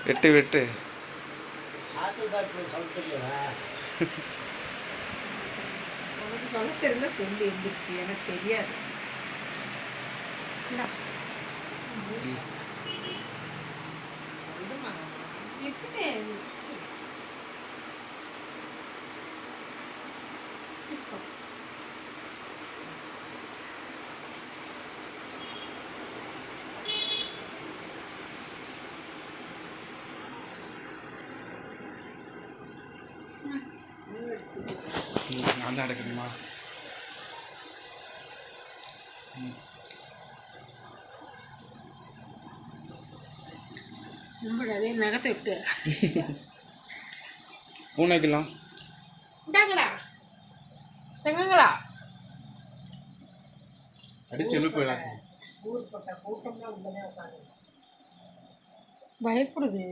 வெட்டு வெட்டு சொல்ல தெரியல சொல்லி இருந்துச்சு எனக்கு தெரியாது. நான் தான் எடுக்கணுமா? அதே நகத்தை விட்டு பூனைக்கெல்லாம் இந்தாங்கடா தங்கங்களா அடிச்சு எழுப்பு எல்லாத்தையும். பயப்படுது.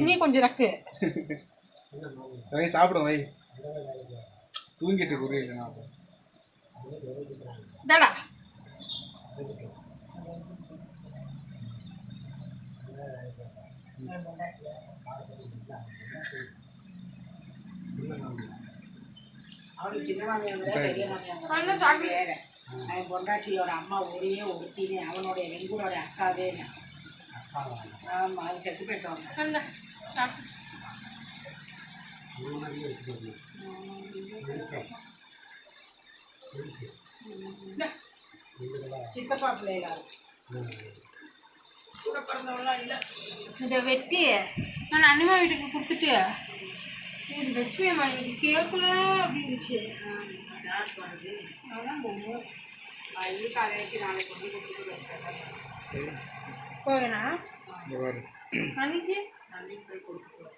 நீ கொஞ்சம் ரக்கு வை சாப்பிடும் வை தூங்கிட்டு புரியல தாடா அவன் பொண்டாட்டியோட அம்மா ஒரே ஒருத்தினே அவனுடைய எங்களோட அக்காவே. ஆமாம், அது செத்து போயிட்டோம். சித்தப்பா பிள்ளைகளா கூட பிறந்தவங்களாம் இல்லை. இதை வெட்டி நான் அனிமா வீட்டுக்கு கொடுத்துட்டு லட்சுமி அம்மா வீட்டுக்கு கேட்கல அப்படின்னுச்சு. அதான் போகணும். காலைக்கு நாளைக்கு கொண்டு கொடுத்துட்டு போவேண்ணா இந்த மாதிரி அன்னைக்கு போய் கொடுத்துட்டு